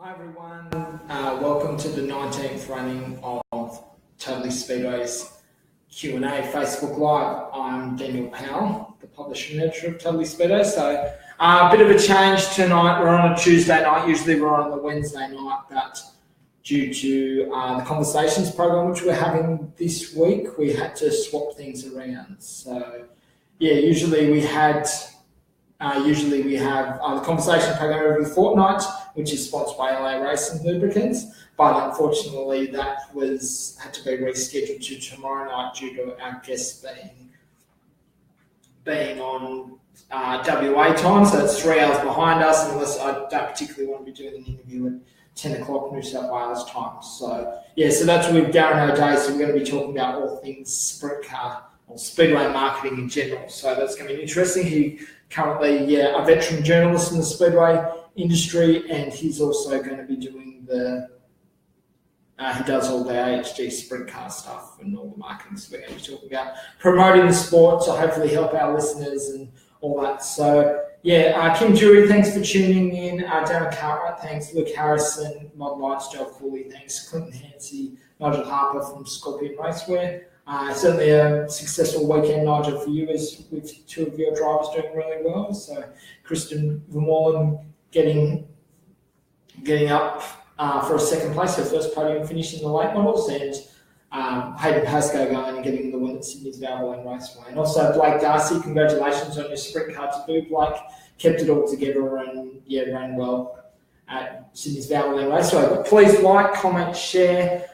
Hi everyone, welcome to the 19th running of Totally Speedway's Q&A Facebook Live. I'm Daniel Powell, the publisher and editor of Totally Speedway. So a bit of a change tonight. We're on a Tuesday night, usually we're on the Wednesday night, but due to the Conversations program which we're having this week, we had to swap things around. So yeah, usually we have the Conversation program every fortnight, which is sponsored by LA Racing Lubricants, but unfortunately that had to be rescheduled to tomorrow night due to our guests being on WA time, so it's 3 hours behind us, unless I don't particularly want to be doing an interview at 10 o'clock New South Wales time. So yeah, so that's with Darren O'Day, so we're going to be talking about all things sprint car or speedway marketing in general, so that's going to be interesting. He currently a veteran journalist in the speedway industry, and he's also going to be doing he does all the AHG sprint car stuff and all the marketing, so we're going to be talking about promoting the sport to hopefully help our listeners and all that. So yeah, Kim Jury, thanks for tuning in. Darren Cartwright, thanks. Luke Harrison, Mod Lights, Joel Cooley, thanks. Clinton Hansey, Nigel Harper from Scorpion Racewear. Certainly a successful weekend, Nigel, for you, with two of your drivers doing really well. So Kristen Vermeulen getting up for a second place, her first podium finish in the late models, and Hayden Pascoe going and getting the win at Sydney's Valvoline Raceway. And also Blake Darcy, congratulations on your sprint car debut. Blake kept it all together and ran well at Sydney's Valvoline Raceway. But please like, comment, share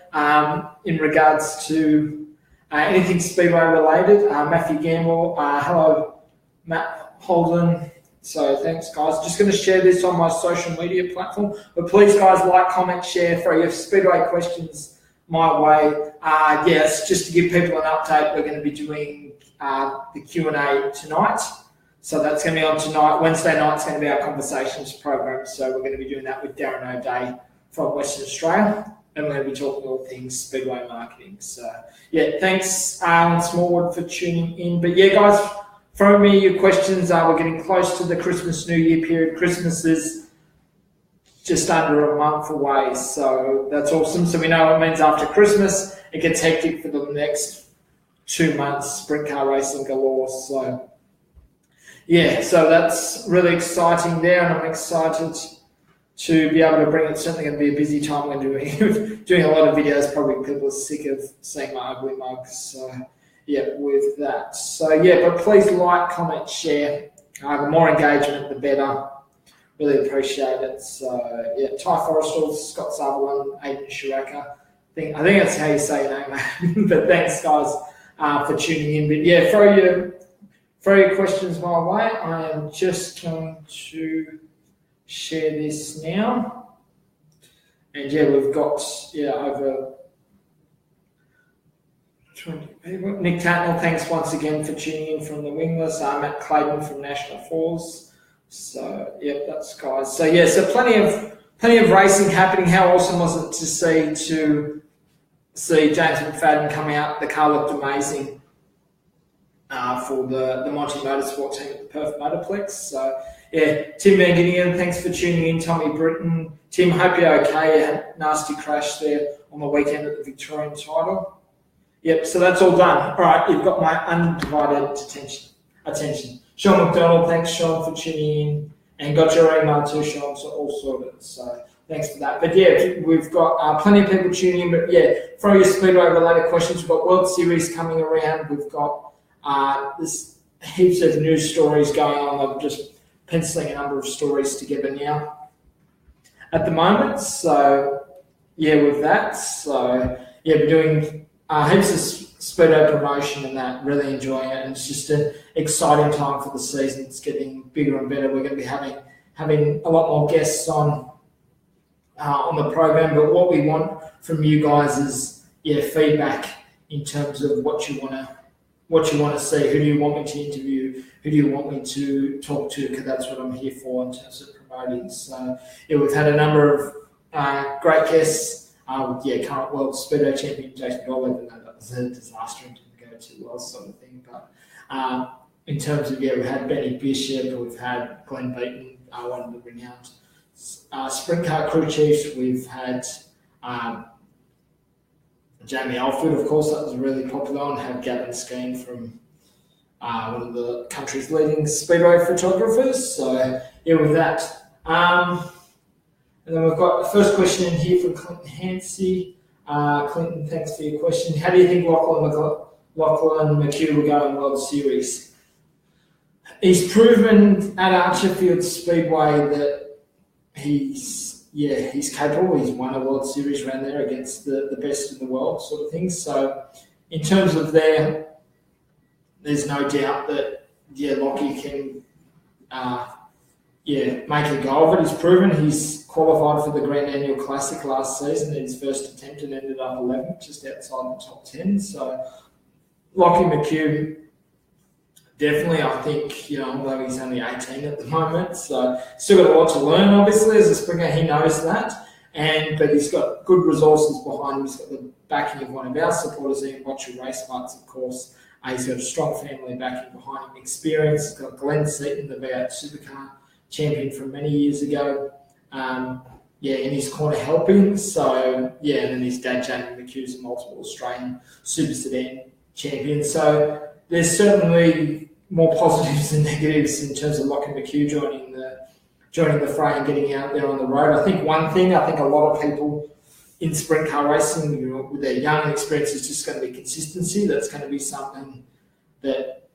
in regards to anything Speedway related. Matthew Gamble, hello Matt Holden. So thanks guys. Just going to share this on my social media platform. But please guys, like, comment, share. For your Speedway questions my way. Yes, just to give people an update, we're going to be doing the Q&A tonight. So that's going to be on tonight. Wednesday night's going to be our Conversations program. So we're going to be doing that with Darren O'Day from Western Australia. And we're going to be talking all things Speedway marketing. So yeah, thanks Alan Smallwood for tuning in. But yeah, guys, throw me your questions. We're getting close to the Christmas New Year period. Christmas is just under a month away, so that's awesome. So we know what it means after Christmas. It gets hectic for the next 2 months, sprint car racing galore. So yeah, so that's really exciting there, and I'm excited to be able to bring it. It's certainly going to be a busy time. We're doing a lot of videos. Probably people are sick of seeing my ugly mugs. So yeah, with that. So yeah, but please like, comment, share. The more engagement, the better. Really appreciate it. So yeah, Ty Forrestal, Scott Sutherland, Aidan Shiraka. I think that's how you say your name, but thanks guys for tuning in. But yeah, throw your questions my way. I am just going to share this now, and yeah, we've got over 20 people. Nick Tatnell, thanks once again for tuning in from the wingless. Matt Clayton from National Falls. So yep, that's guys. So yeah, so plenty of racing happening. How awesome was it to see James McFadden come out? The car looked amazing for the Monty Motorsport team at the Perth Motorplex. So yeah, Tim Van Gideon, thanks for tuning in. Tommy Britton. Tim, hope you're okay. You had a nasty crash there on the weekend at the Victorian title. Yep, so that's all done. All right, you've got my undivided attention. Sean McDonald, thanks Sean for tuning in. And got your email too, Sean, so all sorted. So thanks for that. But yeah, we've got plenty of people tuning in. But yeah, throw your Speedway related questions. We've got World Series coming around. We've got there's heaps of news stories going on. I'm just penciling a number of stories together now at the moment. So yeah, with that. So yeah, we're doing heaps of Speedo promotion and that, really enjoying it, and it's just an exciting time for the season. It's getting bigger and better. We're going to be having a lot more guests on the program, but what we want from you guys is feedback in terms of what you want to see. Who do you want me to interview? Who do you want me to talk to? Because that's what I'm here for in terms of promoting. So yeah, we've had a number of great guests. Current world Speedo champion Jason Gold, even though that was a disaster and didn't go too well, sort of thing. But in terms of we've had Benny Bishop, we've had Glenn Beaton, one of the renowned sprint car crew chiefs, we've had Jamie Alford, of course, that was really popular, and had Gavin Skeen from one of the country's leading speedway photographers. So yeah, with that. And then we've got the first question in here from Clinton Hansey. Clinton, thanks for your question. How do you think Lachlan McHugh will go in World Series? He's proven at Archerfield Speedway that he's capable. He's won a World Series around there against the best in the world, sort of thing. So in terms of there's no doubt that Lockie can make a go of it. He's proven. He's qualified for the Grand Annual Classic last season in his first attempt and ended up 11th, just outside the top 10. So Lockie McHugh, definitely, I think, although he's only 18 at the moment, so still got a lot to learn, obviously, as a sprinter. He knows that. But he's got good resources behind him. He's got the backing of one of our supporters, Ian Watcher Race Fights, of course. He's got a strong family backing behind him, experience. He's got Glenn Seaton, the V8 Supercar champion from many years ago, in his corner helping. So, and then his dad, Jamie McHugh's a multiple Australian Super Sedan champion. So there's certainly more positives than negatives in terms of Lockie McHugh joining the fray and getting out there on the road. I think a lot of people in sprint car racing, with their young experience, is just going to be consistency. That's going to be something that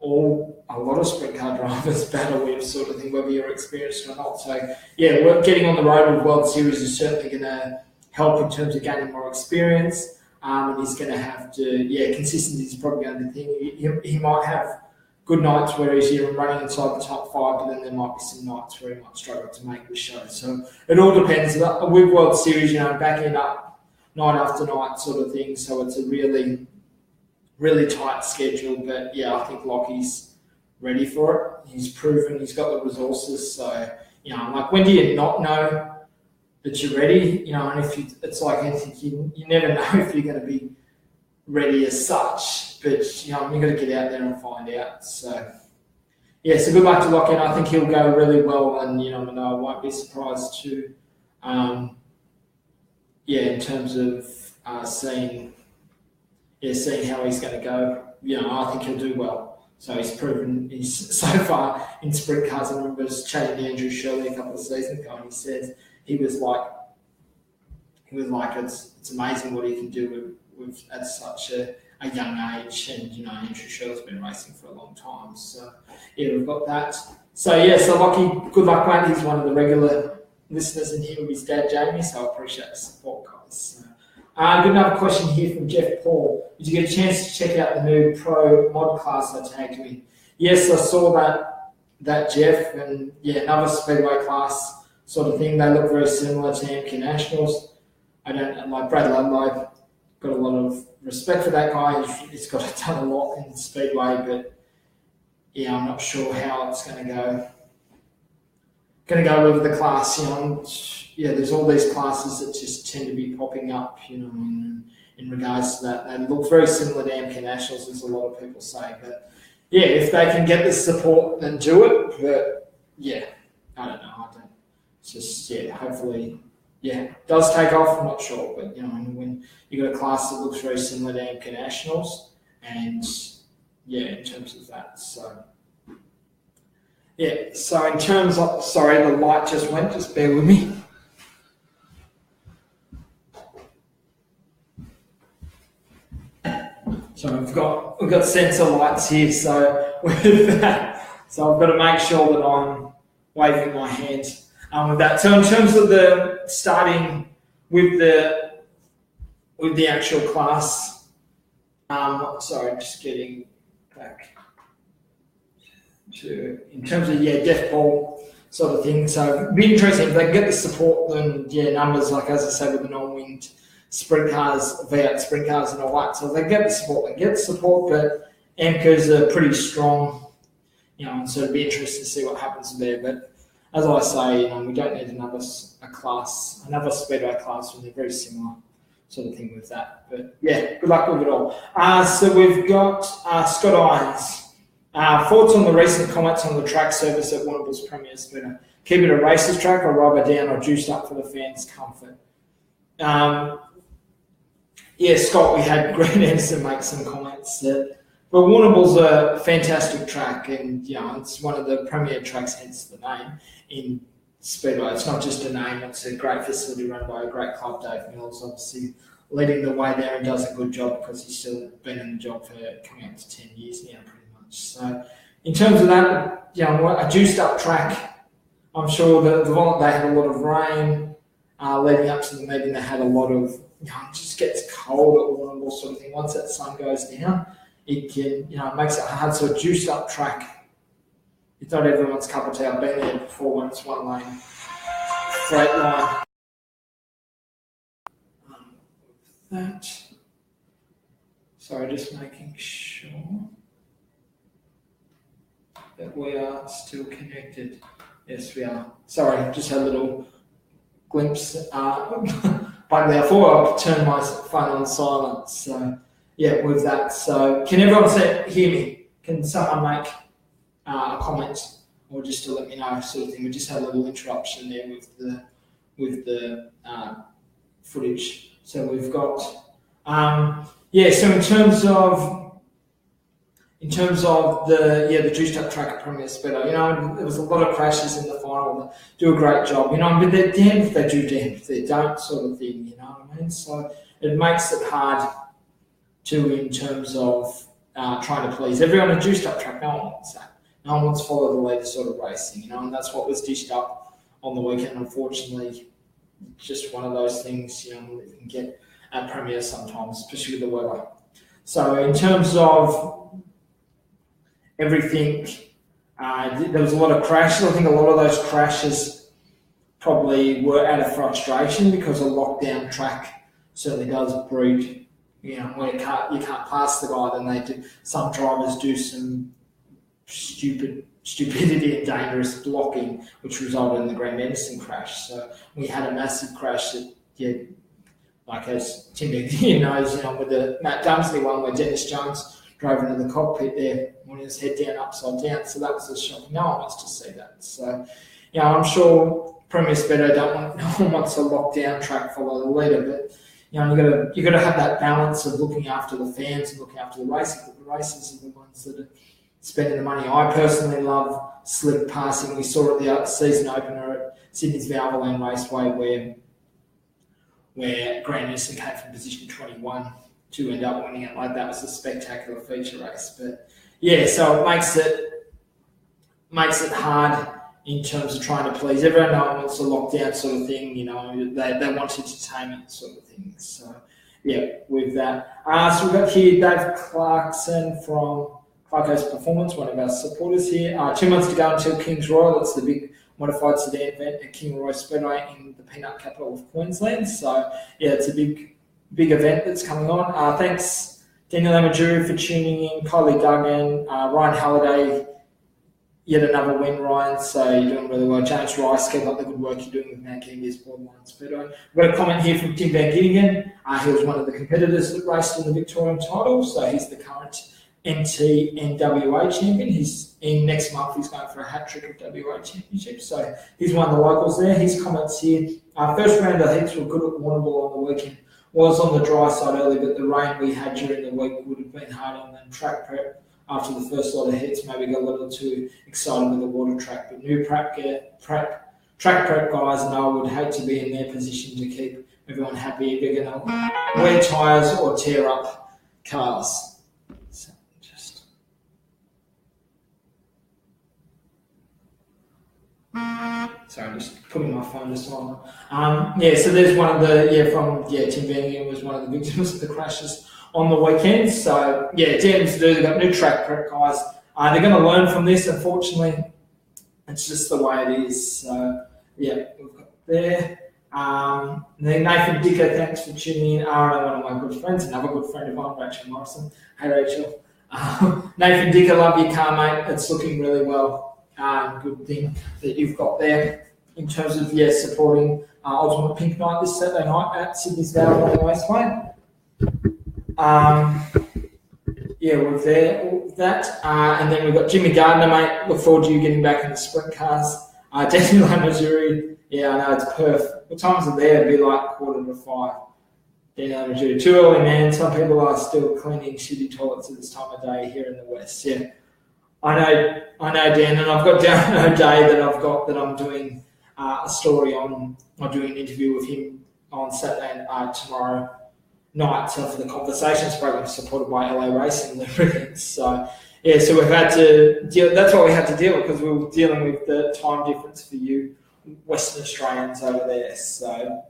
a lot of sprint car drivers battle with, sort of thing, whether you're experienced or not. So, getting on the road with World Series is certainly going to help in terms of gaining more experience. And he's going to have to, consistency is probably going to be the thing. He might have good nights where he's running inside the top 5, but then there might be some nights where he might struggle to make the show. So it all depends. With World Series, backing up night after night sort of thing. So it's a really, really tight schedule. But I think Lockie's ready for it. He's proven he's got the resources. So, when do you not know that you're ready? And it's like anything, you never know if you're going to be ready as such, but you've got to get out there and find out. So so good luck to Lockie, and I think he'll go really well. And I won't be surprised to, in terms of seeing how he's going to go. I think he'll do well. So he's proven he's so far in sprint cars. I remember chatting to Andrew Shirley a couple of seasons ago, and he said he was like it's amazing what he can do with at such a young age. And Andrew Shirley's been racing for a long time. So we've got that. So Lockie, good luck, mate. He's one of the regular listeners in here with his dad Jamie, so I appreciate the support, guys. So, got another question here from Jeff Paul. Did you get a chance to check out the new Pro Mod class I tagged you in? Yes, I saw that Jeff, and another speedway class sort of thing. They look very similar to MQ Nationals. Brad Ludlow, got a lot of respect for that guy. He's done a lot in speedway, but I'm not sure how it's going to go with the class. There's all these classes that just tend to be popping up, in regards to that. They look very similar to MK Nationals, as a lot of people say. But if they can get the support, then do it. But I don't know. It's just hopefully. It does take off, I'm not sure, but when you got a class that looks very similar to MK Nationals, and in terms of that, so so in terms of, sorry, the light just went, just bear with me. So we've got sensor lights here, so with that, so I've got to make sure that I'm waving my hand. With that. So in terms of the starting with the actual class, just getting back to, in terms of Jeff Paul sort of thing. So it'd be interesting if they can get the support and numbers, like as I said, with the non-winged sprint cars, V8 sprint cars and all that. So if they get the support, but MCA's are pretty strong, and so it'd be interesting to see what happens there. But as I say, we don't need another speedway class when they're very similar sort of thing with that. But good luck with it all. So we've got Scott Irons. Thoughts on the recent comments on the track service at Warrnambool's Premier Sprinter? keep it a races track or rubber down or juiced up for the fans' comfort. Scott, we had Grant Anderson make some comments that, but Warrnambool's a fantastic track, and it's one of the premier tracks, hence the name in Speedway. It's not just a name; it's a great facility run by a great club. Dave Mills, obviously, leading the way there and does a good job because he's still been in the job for coming up to 10 years now, pretty much. So, in terms of that, a juiced up track. I'm sure that they had a lot of rain leading up to the meeting. They had a lot of it just gets cold at Warrnambool sort of thing. Once that sun goes down, it can it makes it hard. So a juiced up track, it's not everyone's cup of tea. I've been there before when it's one lane, straight line. That. Sorry, just making sure that we are still connected. Yes, we are. Sorry, just had a little glimpse. But I thought I'd turn my phone on silent. So, with that. So, can everyone hear me? Can someone make a comment or just to let me know, sort of thing? We just had a little interruption there with the footage. So we've got, so in terms of the juiced up track at Premier Speedo, there was a lot of crashes in the final. They do a great job, but they're damned if they do, damned if they don't, sort of thing. You know what I mean? So it makes it hard in terms of trying to please everyone. A juiced up track, no one wants that. No one wants to follow the leader sort of racing, and that's what was dished up on the weekend. Unfortunately, just one of those things, you can get at Premier sometimes, especially with the weather. So in terms of everything, there was a lot of crashes. I think a lot of those crashes probably were out of frustration because a lockdown track certainly does breed, where you can't pass the guy, then they do. Some drivers do some stupidity and dangerous blocking, which resulted in the Grant Anderson crash. So we had a massive crash that, like as Tim knows, with the Matt Dumsley one where Dennis Jones drove into the cockpit there when his head down, upside down. So that was a shock. No one wants to see that. So, I'm sure Premier Speedo no one wants a lockdown track follow the leader, but you got to have that balance of looking after the fans and looking after the racing. But the races are the ones that are spending the money. I personally love slick passing. We saw it the season opener at Sydney's Valvoline Raceway where Grant Anderson came from position 21 to end up winning it. Like, that was a spectacular feature race. But so it makes it hard in terms of trying to please everyone. No one wants a lockdown sort of thing. They want entertainment sort of thing. So with that, so we've got here Dave Clarkson from Clarko's Performance, one of our supporters here. 2 months to go until King's Royal. It's the big modified sedan event at King Roy Speedway in the peanut capital of Queensland. So it's a big event that's coming on. Thanks Daniel Powell for tuning in, Kylie Duggan, Ryan Halliday, yet another win, Ryan. So you're doing really well. James Rice, keep up the good work you're doing with Mount Gambia's Borderline Speedway. We've got a comment here from Tim Van Gittingen. He was one of the competitors that raced in the Victorian title, so he's the current NT and WA champion. He's in next month. He's going for a hat trick of WA championship. So he's one of the locals there. His comments here: first round of heats were good at Warrnambool on the weekend. Was on the dry side early, but the rain we had during the week would have been hard on them. Track prep after the first lot of hits, maybe got a little too excited with the water track. But new track prep guys know I would hate to be in their position to keep everyone happy. They're going to wear tyres or tear up cars. Sorry, I'm just putting my phone to silent. So there's one of the, Tim Van was one of the victims of the crashes on the weekend. So, damn to do. They've got new track prep guys. They're going to learn from this, unfortunately. It's just the way it is. So, we've got there. Then Nathan Dicker, thanks for tuning in. One of my good friends, another good friend of mine, Rachel Morrison. Hey, Rachel. Nathan Dicker, love your car, mate. It's looking really well. Good thing that you've got there in terms of supporting Ultimate Pink Night this Saturday night at Sydney's Valvoline Raceway. We're there, all of that. And then we've got Jimmy Gardner, mate. Look forward to you getting back in the sprint cars. Daniel Missouri. Yeah, I know it's Perth. What time's it there? It'd be like 4:45. Daniel Missouri. Too early, man. Some people are still cleaning shitty toilets at this time of day here in the West. Yeah, I know, Dan, and I've got down a day that I'm doing a story on. I'm doing an interview with him on Saturday and tomorrow night for the Conversations program supported by LA Racing Lubricants. So we've had to deal. That's what we had to deal with because we were dealing with the time difference for you Western Australians over there. So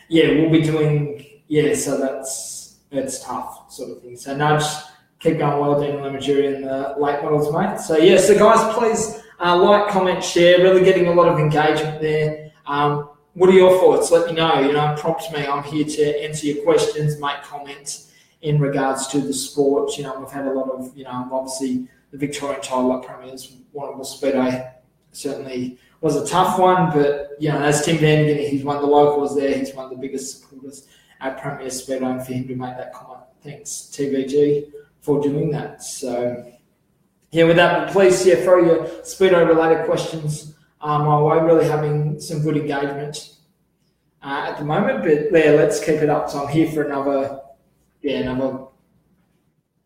we'll be doing So that's tough sort of thing. So no, just keep going well, Daniel Missouri and the late models, mate. So so guys, please like, comment, share. Really getting a lot of engagement there. What are your thoughts? Let me know. Prompt me. I'm here to answer your questions, make comments in regards to the sport. We've had a lot of, obviously the Victorian Title at Premier's Warrnambool Speedway certainly was a tough one, but, as Tim Van Genney, he's one of the locals there. He's one of the biggest supporters at Premier's Speedway, and for him to make that comment, thanks TVG for doing that. So, with that, please, throw your Speedo-related questions my way. Really having some good engagement at the moment, but let's keep it up. So I'm here for another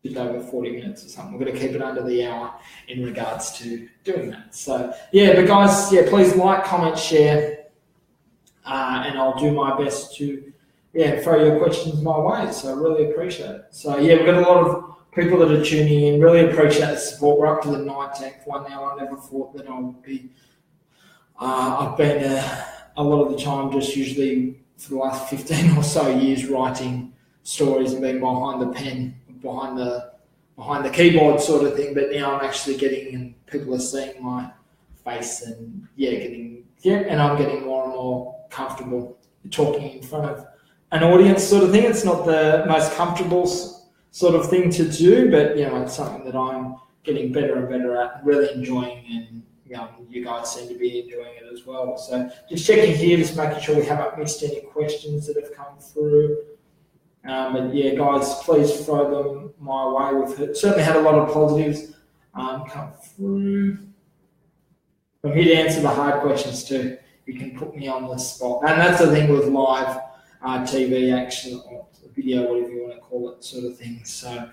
just over 40 minutes or something. We're going to keep it under the hour in regards to doing that. So but guys, please like, comment, share, and I'll do my best to throw your questions my way. So I really appreciate it. So we've got a lot of people that are tuning in. Really appreciate the support. We're up to the 19th one now. I never thought that I would be. I've been a lot of the time just usually for the last 15 or so years writing stories and being behind the pen, behind the keyboard sort of thing. But now I'm actually getting, and people are seeing my face and and I'm getting more and more comfortable talking in front of an audience sort of thing. It's not the most comfortable sort of thing to do, but it's something that I'm getting better and better at, really enjoying, and you guys seem to be enjoying it as well. So just checking here, just making sure we haven't missed any questions that have come through. But guys, please throw them my way. We've certainly had a lot of positives come through. I'm here to answer the hard questions too. You can put me on the spot. And that's the thing with live TV action or video, whatever you want to call it, sort of thing. So,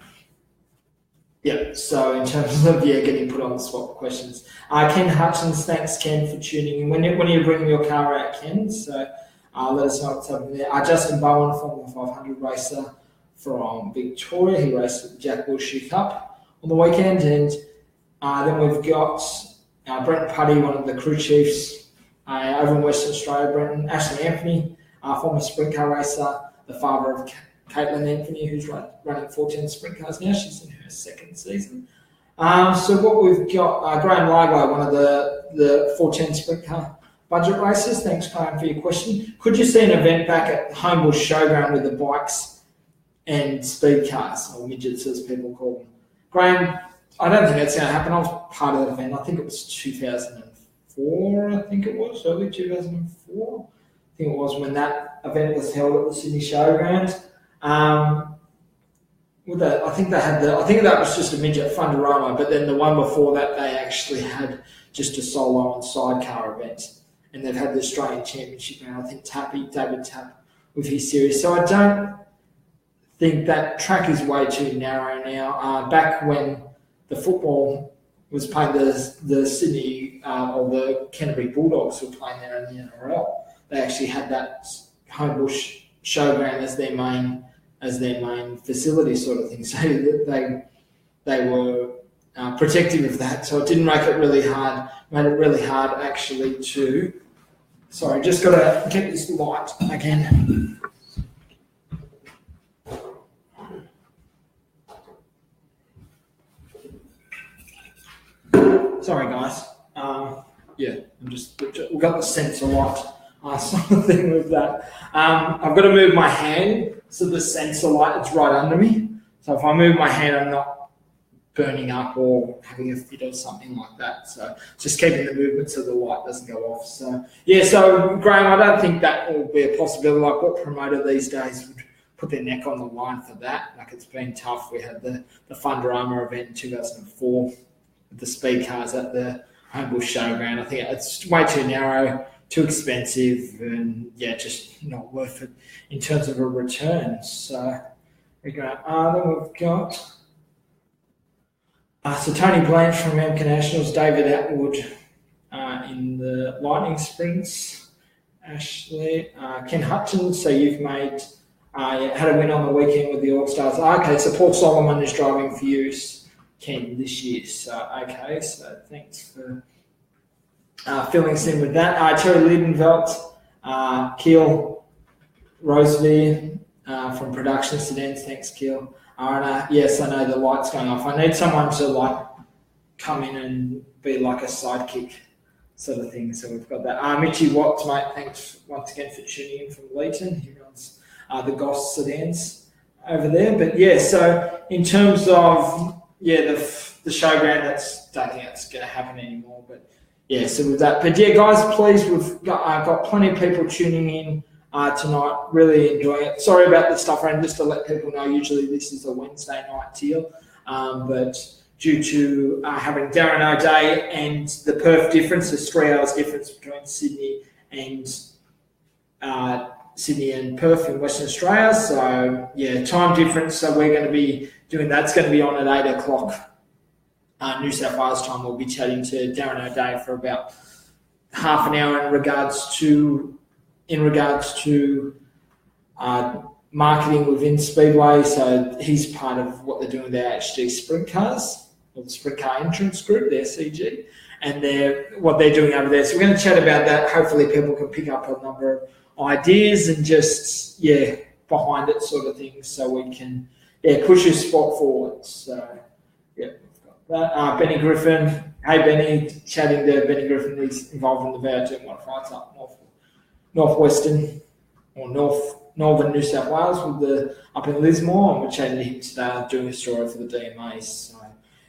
so in terms of getting put on the spot for questions. Ken Hutchins, thanks Ken for tuning in. When are you bringing your car out, Ken? So let us know what's happening there. Justin Bowen, Formula 500 racer from Victoria. He raced at the Jack Wilshere Cup on the weekend. And then we've got Brent Putty, one of the crew chiefs over in Western Australia. Brenton, Ashley Anthony, former sprint car racer, the father of Caitlin Anthony, who's running 14 sprint cars now. She's in her second season. So what we've got, Graham Largo, one of the 14 sprint car budget racers. Thanks, Graham, for your question. Could you see an event back at Homebush Showground with the bikes and speed cars, or midgets as people call them? Graham, I don't think that's going to happen. I was part of that event. I think it was 2004, early 2004. I think it was when that event was held at the Sydney Showground. I think that was just a midget Fundorama, but then the one before that they actually had just a solo and sidecar event, and they've had the Australian Championship now. I think David Tapp with his series. So I don't think that track is way too narrow now. Back when the football was playing, the Sydney or the Canterbury Bulldogs were playing there in the NRL, they actually had that Homebush Showground as their main facility sort of thing. So they were protective of that. So it didn't make it really hard. Made it really hard actually to. Sorry, just got to get this light again. Sorry, guys. We've got the sensor light. Sort of thing with that. I've got to move my hand so the sensor light is right under me. So if I move my hand, I'm not burning up or having a fit or something like that. So just keeping the movement so the light doesn't go off. So so Graham, I don't think that will be a possibility. Like, what promoter these days would put their neck on the line for that? Like, it's been tough. We had the Fundorama event in 2004 with the speed cars at the Homebush Showground. I think it's way too narrow, too expensive, and just not worth it in terms of a return. So we go. Then we've got so Tony Blanche from American Nationals, David Atwood in the Lightning Sprints, Ashley, Ken Hutchins. So you've made had a win on the weekend with the All Stars. Okay, so Paul Solomon is driving for you, Ken, this year. So okay, so thanks for filling us in with that. Terry Liebenveld, Keel Rosevere from Production Sedans. Thanks, Keel. Yes, I know the light's going off. I need someone to come in and be like a sidekick sort of thing. So we've got that. Mitchy Watts, mate, thanks once again for tuning in from Leeton. He runs the Goss Sedans over there. But so in terms of the showground, don't think that's going to happen anymore. But so with that. But guys, please, we've got plenty of people tuning in tonight, really enjoying it. Sorry about the stuff, and just to let people know, usually this is a Wednesday night deal, but due to having Darren O'Day and the Perth difference, there's 3 hours difference between Sydney and Perth in Western Australia. So time difference. So we're going to be doing that. It's going to be on at 8 o'clock New South Wales time. We'll be chatting to Darren O'Day for about half an hour in regards to marketing within Speedway. So he's part of what they're doing with their HG sprint cars, or the Sprint Car Entrance Group, their CG, and what they're doing over there. So we're going to chat about that. Hopefully people can pick up a number of ideas and just, behind it sort of things, so we can, push this spot forward. So, we've got that. Benny Griffin. Hey, Benny, chatting to Benny Griffin. He's involved in the VO2 modifieds up northwestern or northern New South Wales up in Lismore, and we're chatting to him today, doing a story for the DMA. So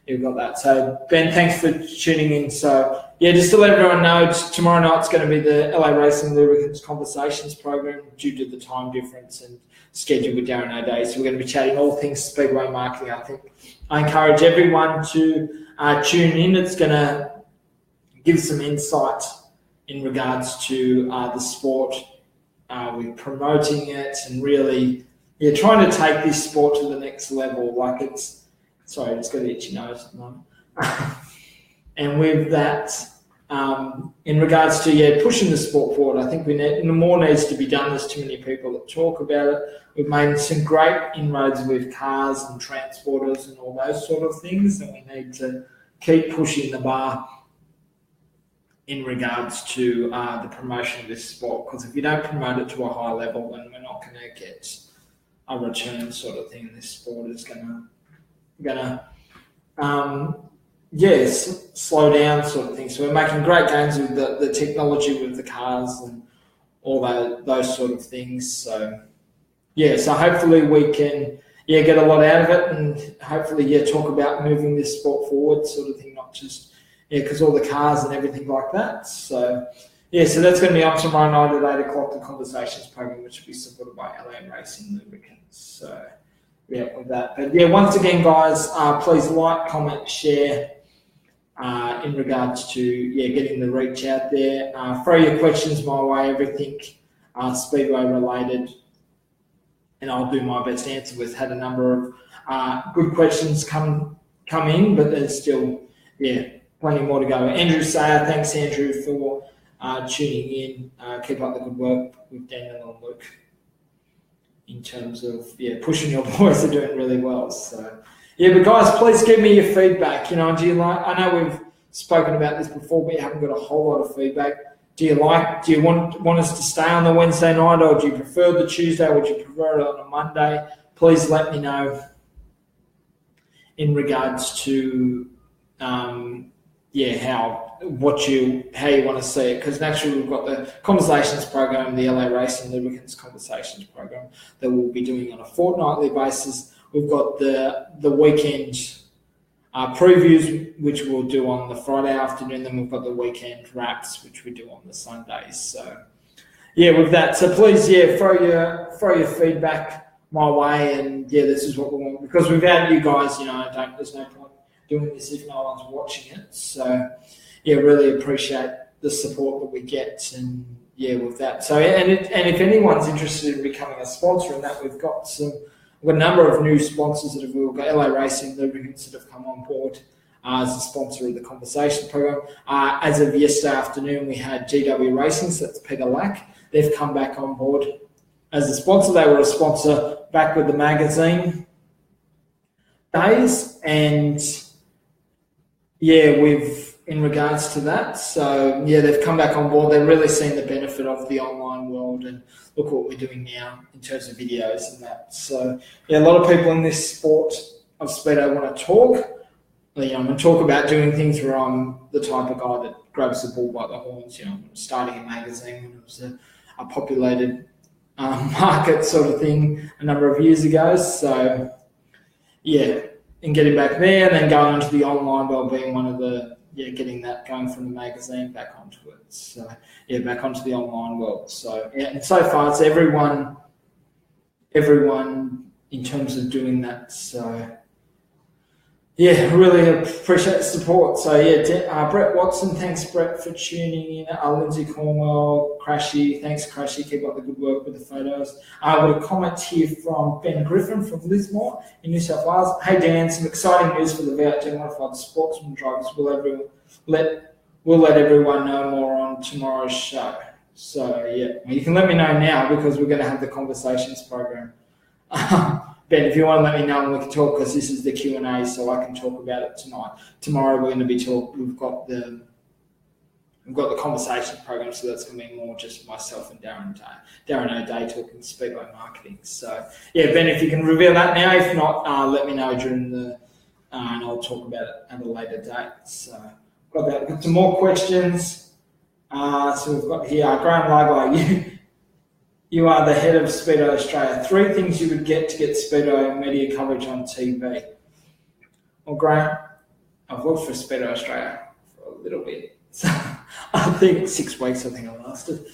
you've got that. So Ben, thanks for tuning in. So just to let everyone know, tomorrow night's going to be the LA Racing Lubricants Conversations program due to the time difference and schedule with Darren O'Day. So we're going to be chatting all things Speedway marketing. I encourage everyone to tune in. It's going to give some insight in regards to the sport. We're promoting it and really, trying to take this sport to the next level. Sorry, it's got an itchy nose at the moment. And with that, in regards to pushing the sport forward, I think more needs to be done. There's too many people that talk about it. We've made some great inroads with cars and transporters and all those sort of things, and we need to keep pushing the bar in regards to the promotion of this sport, because if you don't promote it to a high level, then we're not going to get a return sort of thing. This sport is going to slow down sort of thing. So we're making great gains with the technology with the cars and all those sort of things. So so hopefully we can get a lot out of it, and hopefully talk about moving this sport forward sort of thing, not just because all the cars and everything like that. So so that's going to be on tomorrow night at 8 o'clock, the Conversations program, which will be supported by LA Racing Lubricants. So with that. But once again, guys, please like, comment, share in regards to getting the reach out there. Throw your questions my way, everything Speedway related, and I'll do my best to answer. We've had a number of good questions come in, but there's still plenty more to go. Andrew Sayer, thanks Andrew for tuning in. Keep up the good work with Daniel and Luke in terms of pushing. Your boys are doing really well. So but guys, please give me your feedback. Do you like? I know we've spoken about this before, but you haven't got a whole lot of feedback. Do you want us to stay on the Wednesday night, or do you prefer the Tuesday? Would you prefer it on a Monday? Please let me know in regards to how you want to see it, because naturally we've got the Conversations program, the LA Racing Lubricants Conversations program that we'll be doing on a fortnightly basis. We've got the weekend previews, which we'll do on the Friday afternoon. Then we've got the weekend wraps, which we do on the Sundays. So with that, so please throw your feedback my way, and this is what we want, because without you guys, there's no point doing this if no one's watching it. So really appreciate the support that we get, and with that. So, and if anyone's interested in becoming a sponsor in that, we've got a number of new sponsors that we've got LA Racing Lubricants that have come on board as a sponsor of the conversation program. As of yesterday afternoon, we had GW Racing, so that's Peter Lack. They've come back on board as a sponsor. They were a sponsor back with the magazine days, and in regards to that, so they've come back on board. They've really seen the benefit of the online world, and look what we're doing now in terms of videos and that. So a lot of people in this sport of speedo want to talk. I'm going to talk about doing things where I'm the type of guy that grabs the bull by the horns. Starting a magazine when it was a populated market sort of thing a number of years ago. So and getting back there, and then going into the online world, being one of the getting that going from the magazine back onto it. So back onto the online world. So and so far it's everyone in terms of doing that. So really appreciate the support. So Brett Watson, thanks Brett for tuning in. Lindsay Cornwell, Crashy, thanks Crashy, keep up the good work with the photos. I've got a comment here from Ben Griffin from Lismore in New South Wales. Hey Dan, some exciting news for the V8 modified sportsman drivers. We'll let everyone know more on tomorrow's show. So you can let me know now, because we're going to have the conversations program. Ben, if you want to let me know, and we can talk, because this is the Q&A, so I can talk about it tonight. Tomorrow we're going to be talking. We've got the conversation program, so that's going to be more just myself and Darren O'Day talking speedway marketing. So Ben, if you can reveal that now. If not, let me know during the, and I'll talk about it at a later date. So got some more questions. So we've got here Graham Lago. You are the head of Speedo Australia. 3 things you would get to get Speedo media coverage on TV. Well, Graham, I've worked for Speedo Australia for a little bit. So I think 6 weeks, I lasted.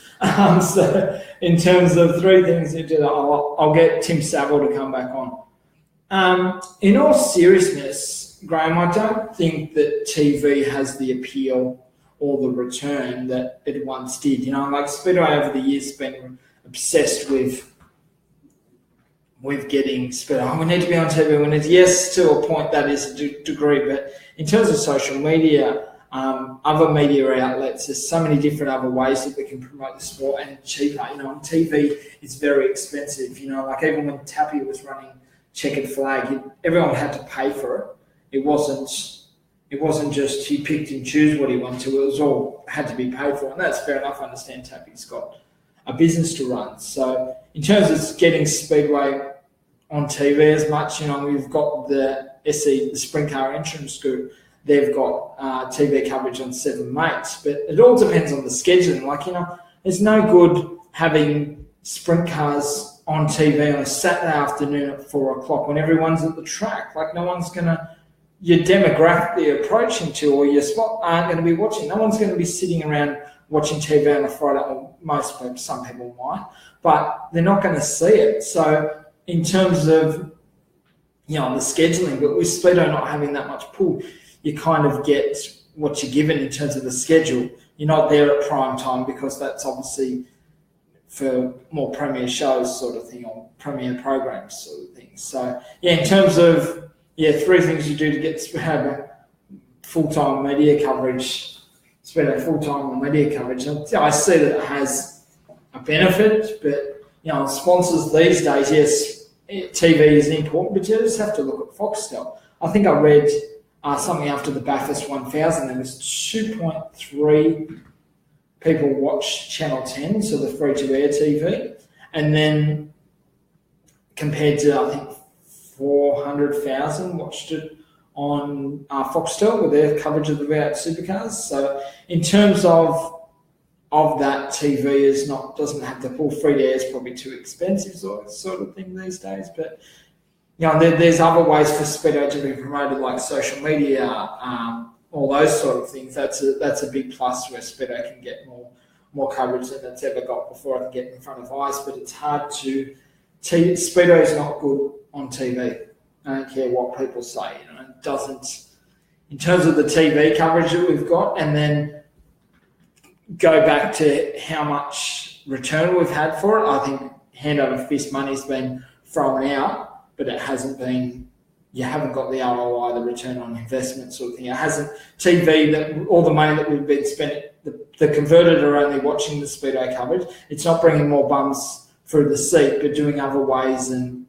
So in terms of 3 things you do, I'll get Tim Saville to come back on. In all seriousness, Graham, I don't think that TV has the appeal or the return that it once did. Speedo over the years has been obsessed with getting speedo. We need to be on TV. Yes, to a point, that is a degree, but in terms of social media, other media outlets, there's so many different other ways that we can promote the sport, and cheaper. On TV, it's very expensive. Even when Tappy was running Checkered Flag, everyone had to pay for it. It wasn't just he picked and choose what he wanted to. It was all had to be paid for, and that's fair enough. I understand Tappy's got a business to run. So in terms of getting Speedway on TV as much, we've got the SE, the Sprint Car Insurance Group. They've got TV coverage on 7 Mates, but it all depends on the scheduling. There's no good having sprint cars on TV on a Saturday afternoon at 4 o'clock when everyone's at the track. No one's your demographic you're approaching to, or your spot aren't going to be watching. No one's going to be sitting around watching TV on a Friday. Well, most people, some people might, but they're not going to see it. So in terms of, the scheduling, but with Speedo not having that much pull, you kind of get what you're given in terms of the schedule. You're not there at prime time, because that's obviously for more premier shows sort of thing, or premier programs sort of thing. So in terms of 3 things you do to get have full-time media coverage, Speedo full-time media coverage. I see that it has a benefit, but sponsors these days, yes, TV is important, but you just have to look at Foxtel. I think I read something after the Bathurst 1000, there was 2.3 people watched Channel 10, so the free-to-air TV, and then compared to, I think, 400,000 watched it on Foxtel with their coverage of the V8 supercars. So in terms of that, TV doesn't have the full free-to-air. It's probably too expensive sort of thing these days. But there's other ways for Speedo to be promoted, like social media, all those sort of things. That's a big plus where Speedo can get more coverage than it's ever got before. I can get in front of eyes, but it's hard to. Speedo is not good on TV. I don't care what people say. It doesn't. in terms of the TV coverage that we've got, and then go back to how much return we've had for it, I think hand over fist money's been thrown out, but it hasn't been, you haven't got the ROI, the return on investment sort of thing. It hasn't, TV, that all the money that we've been spending, the converted are only watching the Speedway coverage. It's not bringing more bums through the seat, but doing other ways and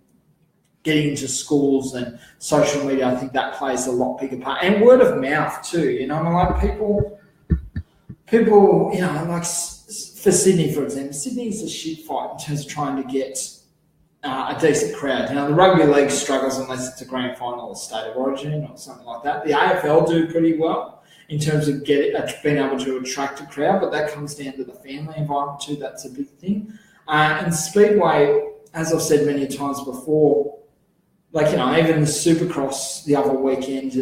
getting into schools and social media. I think that plays a lot bigger part. And word of mouth too, you know, I mean, like people, you know, like for Sydney, for example, Sydney's a shit fight in terms of trying to get a decent crowd. You know, the rugby league struggles unless it's a grand final or state of origin or something like that. The AFL do pretty well in terms of being able to attract a crowd, but that comes down to the family environment too. That's a big thing. And Speedway, as I've said many times before, like, you know, even the Supercross the other weekend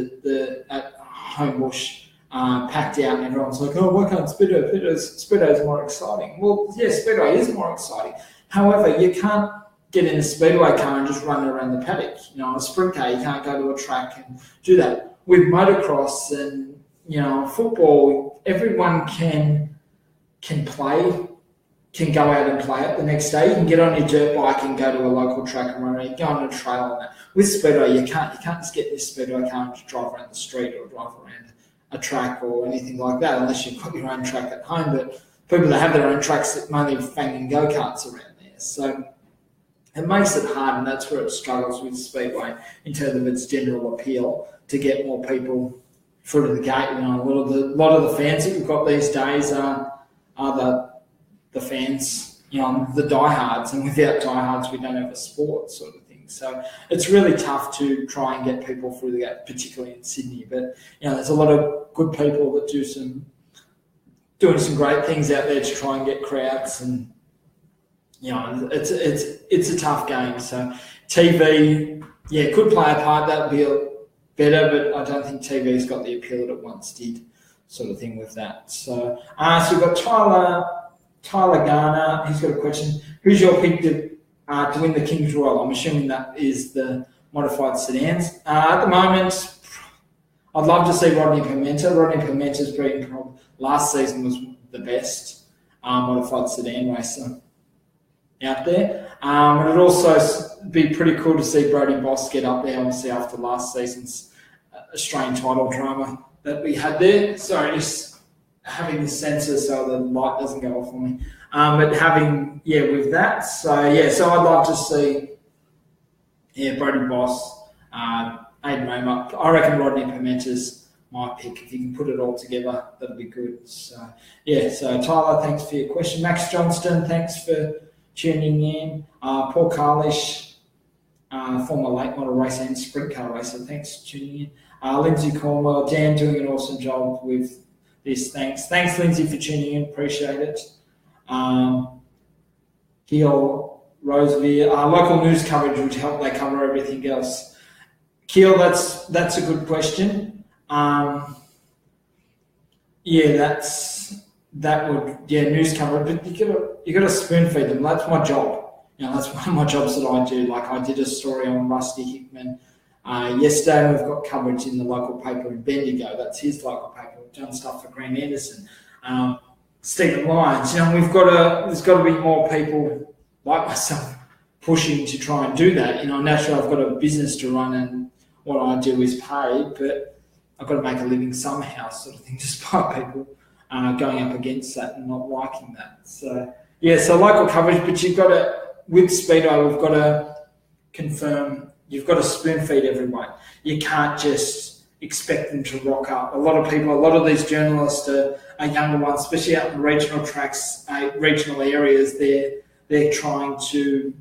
at Homebush, packed out, and everyone's like, oh, why can't Speedway's more exciting? Well, yeah, Speedway is more exciting. However, you can't get in a Speedway car and just run around the paddock. You know, on a sprint car, you can't go to a track and do that. With motocross and, you know, football, everyone can play, can go out and play it the next day. You can get on your dirt bike and go to a local track and run around. You go on a trail and that. With Speedway, you can't just get this Speedway car and just drive around the street or drive around a track or anything like that, unless you've got your own track at home. But people that have their own tracks that mainly banging go-karts around there. So it makes it hard, and that's where it struggles with Speedway in terms of its general appeal to get more people through to the gate. You know, a lot of the fans that we've got these days are the fans, you know, the diehards, and without diehards, we don't have a sport sort of thing. So it's really tough to try and get people through the gate, particularly in Sydney. But, you know, there's a lot of good people that doing some great things out there to try and get crowds, and, you know, it's a tough game. So TV, yeah, could play a part. That would be better, but I don't think TV's got the appeal that it once did, sort of thing with that. So we've got Tyler Garner. He's got a question. Who's your pick to win the King's Royal? I'm assuming that is the modified sedans. At the moment, I'd love to see Rodney Pimenta. Rodney Pimenta's been, last season was the best modified sedan racer out there. It'd also be pretty cool to see Brody Boss get up there, obviously, after last season's Australian title drama that we had there. Sorry, just having the sensor so the light doesn't go off on me. But having, with that. So I'd love to see, Brody Boss, Aiden Raymer. I reckon Rodney Pimenta's my pick. If you can put it all together, that'll be good. So Tyler, thanks for your question. Max Johnston, thanks for tuning in. Paul Carlish, former late model racer and sprint car racer, thanks for tuning in. Lindsay Cornwell, Dan doing an awesome job with this. Thanks, Lindsay, for tuning in. Appreciate it. Keel Rosevere, local news coverage would help. They cover everything else. Keel, that's a good question. News coverage, but you got to spoon feed them. That's my job. You know, that's one of my jobs that I do. Like, I did a story on Rusty Hickman yesterday, and we've got coverage in the local paper in Bendigo. That's his local paper. We've done stuff for Grant Anderson, Stephen Lyons. You know, there's got to be more people like myself pushing to try and do that. You know, naturally, I've got a business to run, and what I do is paid, but I've got to make a living somehow, sort of thing, despite people going up against that and not liking that. So local coverage, but you've got to, with Speedo, we've got to confirm, you've got to spoon feed everyone. You can't just expect them to rock up. A lot of these journalists are younger ones, especially out in regional tracks, regional areas. They're trying to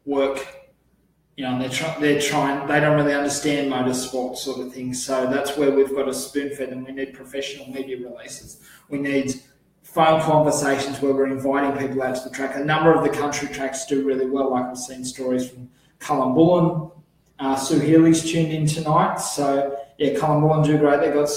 work. You know, they're trying. They don't really understand motorsport, sort of thing. So that's where we've got to spoon feed them. We need professional media releases. We need phone conversations where we're inviting people out to the track. A number of the country tracks do really well. Like, I've seen stories from Cullen Sue Healy's tuned in tonight. So Cullen do great. They got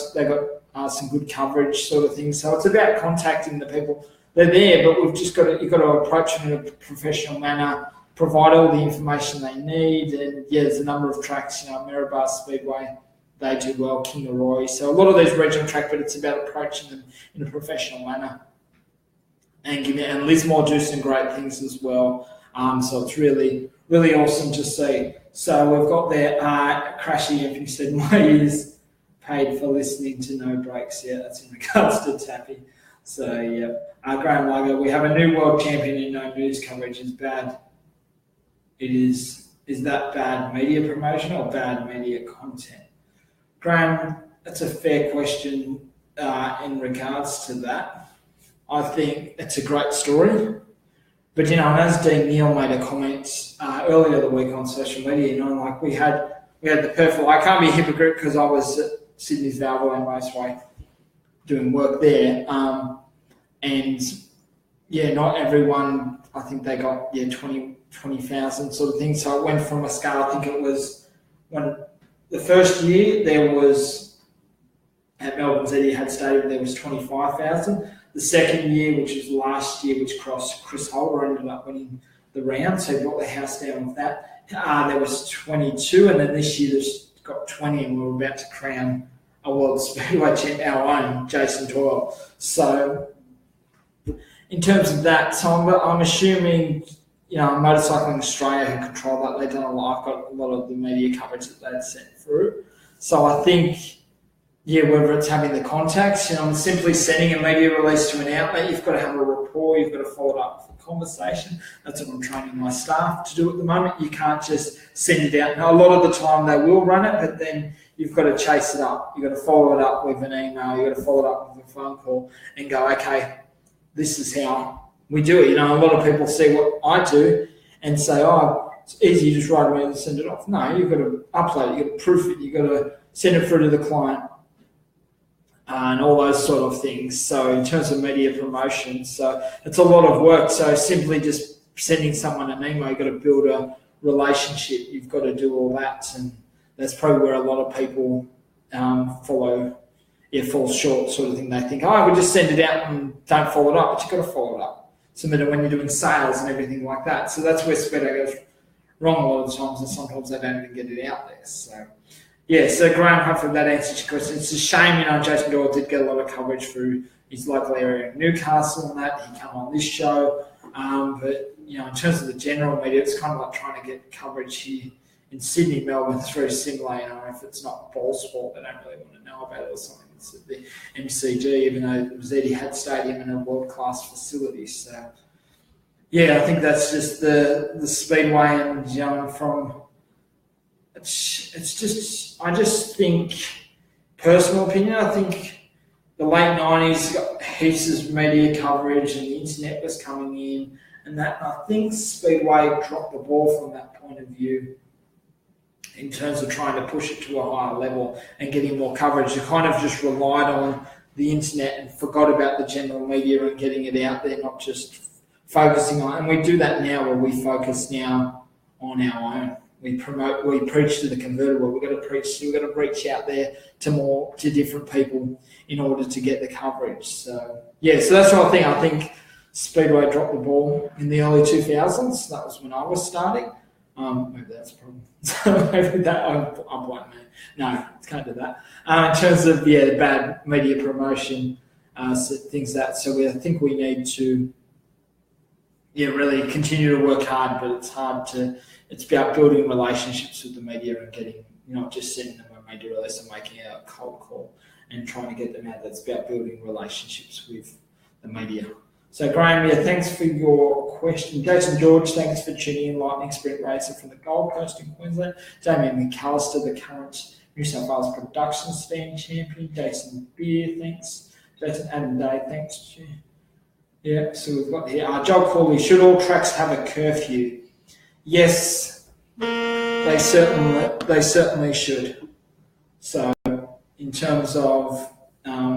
some good coverage, sort of thing. So it's about contacting the people. They're there, but you've got to approach them in a professional manner, provide all the information they need. And there's a number of tracks, you know, Maryborough Speedway, they do well, Kingaroy. So a lot of these regional track, but it's about approaching them in a professional manner. And Lismore do some great things as well. So it's really, really awesome to see. So we've got there, Crashy Anthony said, my ears paid for listening to No Breaks. Yeah, that's in regards to Tappy. So, yeah. Graham Lager, we have a new world champion and no news coverage is bad. It is that bad media promotion or bad media content? Graham, that's a fair question in regards to that. I think it's a great story. But, as Dean Neal made a comment earlier the week on social media, like we had the perfect, I can't be a hypocrite because I was at Sydney's Valvoline Raceway doing work there. And, not everyone, I think they got, 20,000 sort of thing. So it went from a scale, I think it was when the first year there was, at Melbourne's Etihad Stadium, there was 25,000. The second year, which was last year, which crossed Chris Holder, ended up winning the round, so he brought the house down with that. There was 22, and then this year there's got 20, and we're about to crown a World Speedway champ, our own, Jason Doyle. So in terms of that, so I'm assuming, Motorcycling Australia who control that, they've done a lot. I've got a lot of the media coverage that they've sent through. So I think, whether it's having the contacts, simply sending a media release to an outlet, you've got to have a rapport, you've got to follow it up with a conversation. That's what I'm training my staff to do at the moment. You can't just send it out. Now, a lot of the time they will run it, but then you've got to chase it up. You've got to follow it up with an email, you've got to follow it up with a phone call and go, okay, this is how we do it. A lot of people see what I do and say, oh, it's easy, you just write a mail and send it off. No, you've got to upload it, you've got to proof it, you've got to send it through to the client. And all those sort of things. So in terms of media promotion, so it's a lot of work. So simply just sending someone an email, you've got to build a relationship. You've got to do all that. And that's probably where a lot of people fall short sort of thing. They think, we just send it out and don't follow it up. But you've got to follow it up. Submit it when you're doing sales and everything like that. So that's where Speedo goes wrong a lot of the times, and sometimes they don't even get it out there. So so Graham, hopefully that answers your question. It's a shame, Jason Doyle did get a lot of coverage through his local area of Newcastle and that. He come on this show. But, in terms of the general media, it's kind of like trying to get coverage here in Sydney, Melbourne through Simlay. If it's not ball sport, they don't really want to know about it or something. It's at the MCG, even though it was Etihad Stadium and a world-class facility. So, I think that's just the Speedway and, from... It's just, I just think, personal opinion, I think the late 90s got heaps of media coverage and the internet was coming in and that. And I think Speedway dropped the ball from that point of view in terms of trying to push it to a higher level and getting more coverage. They kind of just relied on the internet and forgot about the general media and getting it out there, not just focusing on, and we do that now where we focus now on our own. We preach to the convertible. We've got to reach out there to different people in order to get the coverage. So that's what I think. I think Speedway dropped the ball in the early 2000s. That was when I was starting. Maybe that's a problem. So maybe that I'm blind man. No, can't do that. In terms of bad media promotion, things that. So I think we need to really continue to work hard, but it's hard to. It's about building relationships with the media and getting, not just sending them a media release and making a cold call and trying to get them out. That's about building relationships with the media. So Graham, thanks for your question. Jason George, thanks for tuning in. Lightning Sprint Racer from the Gold Coast in Queensland. Damien McAllister, the current New South Wales Production Stand Champion. Jason Beer, thanks. Jason Adam Day, thanks. So we've got here. Joel Corley, should all tracks have a curfew? Yes, they certainly should. So in terms of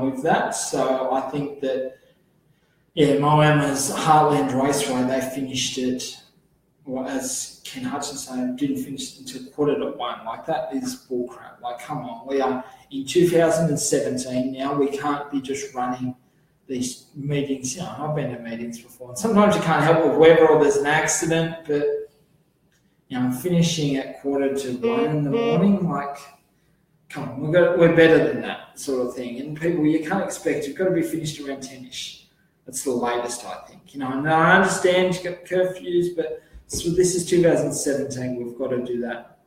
with that, so I think that Moama's Heartland Raceway, they finished it, or as Ken Hutchinson didn't finish it until 1:45. Like, that is bullcrap. Like, come on, we are in 2017 now. We can't be just running these meetings. I've been to meetings before, and sometimes you can't help with weather or there's an accident, but finishing at 1:45 in the morning, like, come on, we're better than that sort of thing. And people, you can't expect, you've got to be finished around 10ish. That's the latest, I think. And I understand you've got curfews, but this is 2017. We've got to do that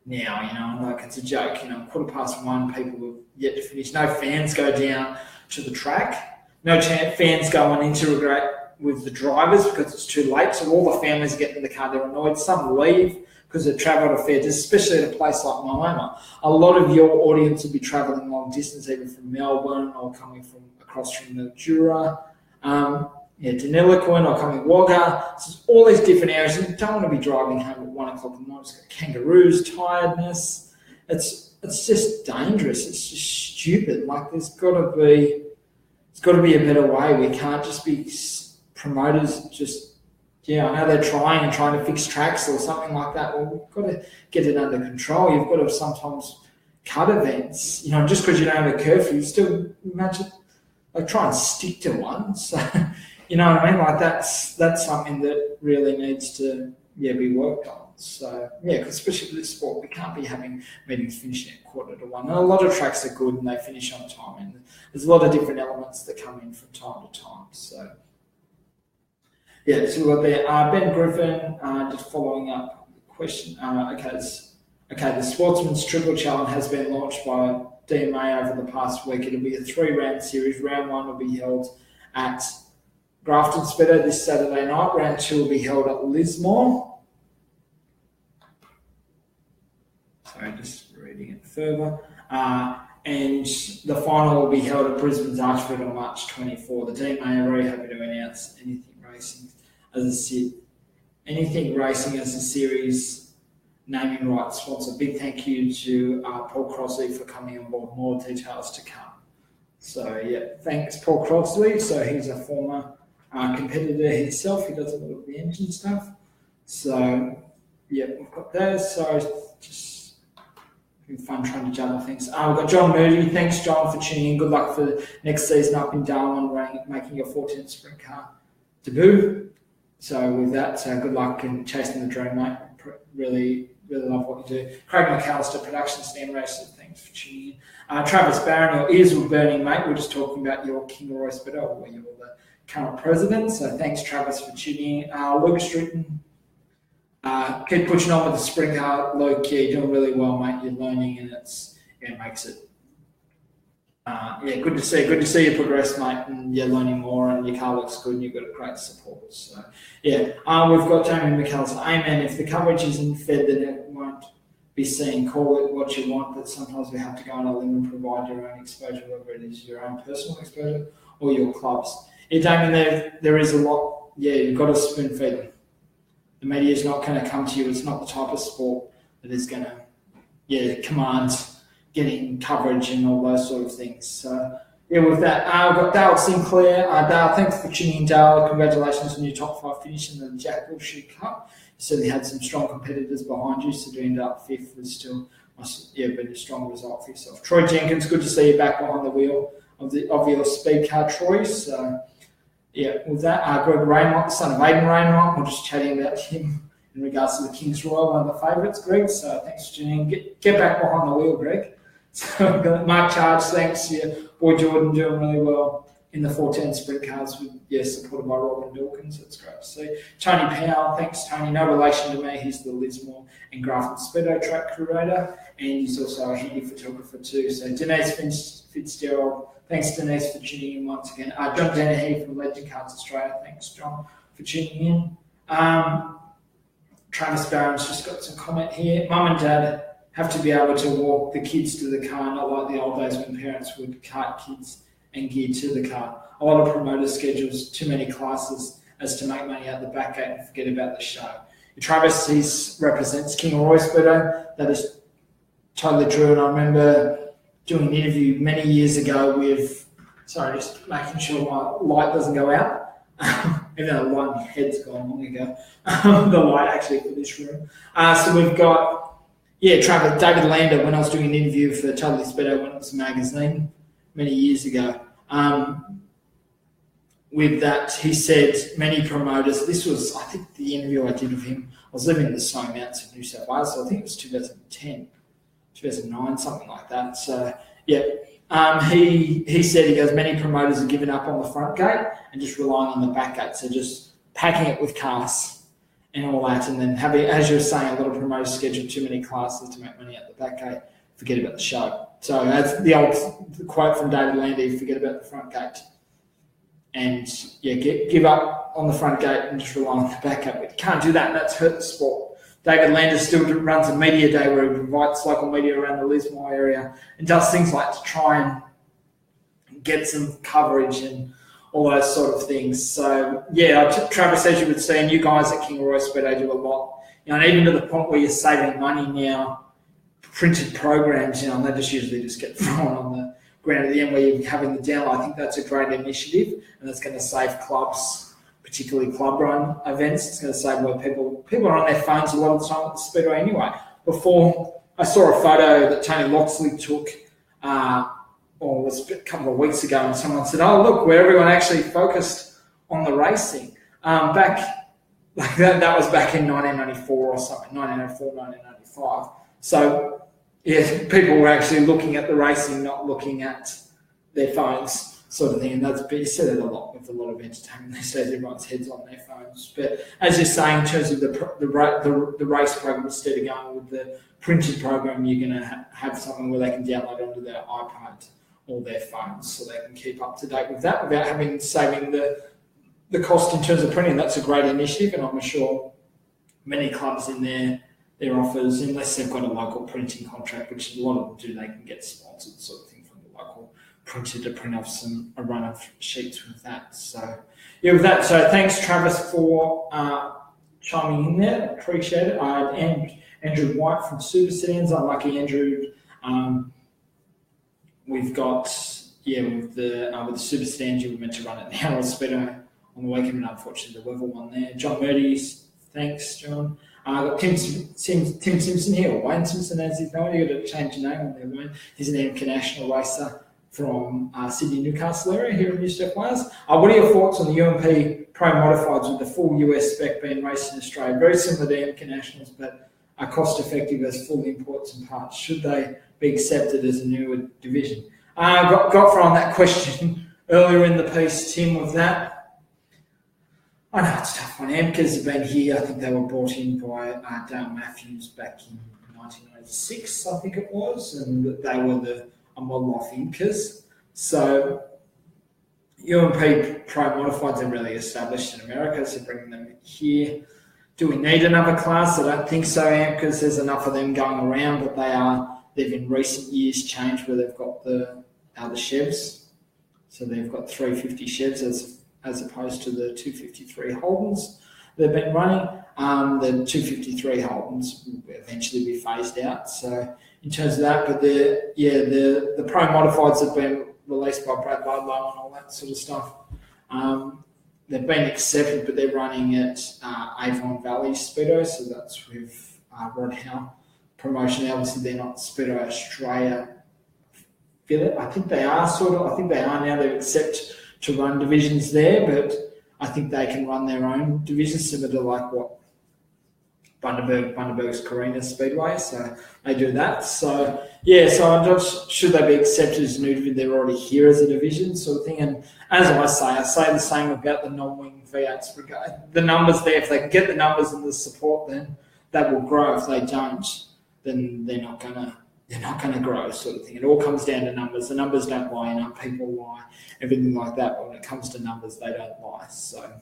now. Like it's a joke. 1:15, people have yet to finish. No fans go down to the track. No fans go and integrate with the drivers because it's too late. So all the families get in the car. They're annoyed. Some leave because they've travelled a fair distance, especially at a place like Miami. A lot of your audience will be travelling long distance, even from Melbourne or coming from across from the Jura, Deniliquin or coming Wagga. So all these different areas. And you don't want to be driving home at 1 o'clock in the morning. It's got kangaroos, tiredness. It's just dangerous. It's just stupid. Like there's got to be a better way. We can't just be promoters just. Yeah, I know they're trying to fix tracks or something like that. Well, we've got to get it under control. You've got to sometimes cut events. Just because you don't have a curfew, still imagine try and stick to one. So, you know what I mean? Like that's something that really needs to be worked on. So because especially with this sport, we can't be having meetings finishing at 1:45. And a lot of tracks are good and they finish on time. And there's a lot of different elements that come in from time to time. So. Yeah, so we've got there. Ben Griffin, just following up the question. The Sportsman's Triple Challenge has been launched by DMA over the past week. It'll be a 3-round series. Round 1 will be held at Grafton Speedo this Saturday night. Round 2 will be held at Lismore. Sorry, just reading it further. And the final will be held at Brisbane's Archfield on March 24. The DMA are very happy to announce anything racing as a series naming rights sponsor. Big thank you to Paul Crossley for coming on board. More details to come. So thanks Paul Crossley. So he's a former competitor himself. He does a lot of the engine stuff. So we've got that. So just fun trying to juggle things. We've got John Moody. Thanks John for tuning in. Good luck for the next season up in Darwin, making your 14th sprint car debut. So with that, good luck in chasing the dream, mate. Really love what you do. Craig McAllister, Production Stand Racer, thanks for tuning in. Travis Barron, your ears were burning, mate. We're just talking about your King Roy Speedo, where you're the current president. So thanks, Travis, for tuning in. Luke Stritton, keep pushing on with the sprint car. Luke, you're doing really well, mate. You're learning, and it makes it. Good to see. Good to see you progress, mate, and you're learning more, and your car looks good, and you've got a great support. So, we've got Jamie McAllister. Amen. If the coverage isn't fed, then it won't be seen. Call it what you want, but sometimes we have to go on a limb and provide your own exposure, whether it is your own personal exposure or your club's. Damien, there is a lot. You've got to spoon feed them. The media is not going to come to you. It's not the type of sport that is going to, command getting coverage and all those sort of things. So, with that, we've got Dale Sinclair. Dale, thanks for tuning in, Dale. Congratulations on your top 5 finish in the Jack Wilshere Cup. You certainly had some strong competitors behind you, so to end up 5th was still been a strong result for yourself. Troy Jenkins, good to see you back behind the wheel of your speed car, Troy. So, with that, Greg Raymond, son of Aidan Raymond, we're just chatting about him in regards to the King's Royal, one of the favourites, Greg. So, thanks for tuning in. Get back behind the wheel, Greg. So we've got Mark Charge, thanks. Boy Jordan doing really well in the 14 sprint cars with supported by Robin Dawkins. That's great to see. Tony Powell, thanks Tony. No relation to me. He's the Lismore and Grafton Speedo track curator, and he's also a handy photographer too. So Denise Fitzgerald, thanks Denise for tuning in once again. John Dennehy from Legend Cards Australia, thanks John for tuning in. Travis Barron's just got some comment here. Mum and Dad have to be able to walk the kids to the car, not like the old days when parents would cart kids and gear to the car. A lot of promoters schedules too many classes as to make money out the back gate and forget about the show. Travis, he represents King Roy Speedo. That is totally true. And I remember doing an interview many years ago with, just making sure my light doesn't go out. Even though the light in my head's gone long ago. The light actually for this room. So we've got, Travis, David Lander, when I was doing an interview for Totally Speedway when it was a magazine many years ago. With that, he said many promoters, this was, I think, the interview I did with him. I was living in the snowy mountains of New South Wales, so I think it was 2010, 2009, something like that. So, yeah. He said, he goes, many promoters are giving up on the front gate and just relying on the back gate. So just packing it with cars and all that, and then having, as you were saying, a lot of promoters schedule too many classes to make money at the back gate, forget about the show. So that's the old quote from David Landy, forget about the front gate. And yeah, give up on the front gate and just rely on the back gate. But you can't do that, and that's hurt the sport. David Landers still runs a media day where he invites local media around the Lismore area and does things like to try and get some coverage and all those sort of things. So, yeah, Travis, as you would see, and you guys at King Roy Speedway do a lot. And even to the point where you're saving money now, printed programs, and they usually get thrown on the ground at the end where you're having the download. I think that's a great initiative, and it's going to save clubs, particularly club run events. It's going to save where people are on their phones a lot of the time at the Speedway anyway. Before, I saw a photo that Tony Loxley took, or was a couple of weeks ago, and someone said, "Oh, look, where everyone actually focused on the racing." That was back in 1994 or something, 1994, 1995. So, yeah, people were actually looking at the racing, not looking at their phones, sort of thing. And that's, but you see that a lot with a lot of entertainment these days. Everyone's heads on their phones. But as you're saying, in terms of the race program, instead of going with the printed program, you're going to have something where they can download onto their iPad or their phones, so they can keep up to date with that without saving the cost in terms of printing. That's a great initiative, and I'm sure many clubs in their offers, unless they've got a local printing contract, which a lot of them do, they can get sponsored sort of thing from the local printer to print off a run of sheets with that. So yeah, with that, so thanks Travis for chiming in there. Appreciate it. And Andrew White from Super Sedans. Unlucky Andrew. We've got with the Super Sedans, you were meant to run it now on Speedo on the weekend, and unfortunately the weather one there. John Murdy's, thanks John. I've got Tim Simpson here, or Wayne Simpson as he's known. You've got to change your name on there, Wayne. He's an international racer from Sydney, Newcastle area here in New South Wales. What are your thoughts on the UMP Pro Modifieds with the full US spec being raced in Australia? Very similar to MK Nationals, but are cost effective as full imports and parts. Should they be accepted as a newer division? Got from that question earlier in the piece, Tim, with that. I know it's a tough one. AMCAs have been here. I think they were brought in by Dale Matthews back in 1996, I think it was, and they were the model off IMCAs. So UMP Pro Modifieds are really established in America, so bringing them here. Do we need another class? I don't think so, AMCAs. There's enough of them going around, but they've in recent years changed where they've got the Chevs. So they've got 350 Chevs as opposed to the 253 Holdens they've been running. The 253 Holdens will eventually be phased out. So in terms of that, but the Pro Modifieds have been released by Brad Ludlow and all that sort of stuff. They've been accepted, but they're running at Avon Valley Speedo, so that's with Rod Howe promotion. Obviously, they're not Speedo Australia affiliate. I think they are now. They accept to run divisions there, but I think they can run their own divisions, similar to like what Bundaberg's Carina Speedway, so they do that. So I'm just, should they be accepted as a new division? They're already here as a division, sort of thing. And as I say the same about the non-wing V8s. The numbers there, if they can get the numbers and the support, then that will grow. If they don't, then they're not gonna grow, sort of thing. It all comes down to numbers. The numbers don't lie, and people lie, everything like that. But when it comes to numbers, they don't lie. So.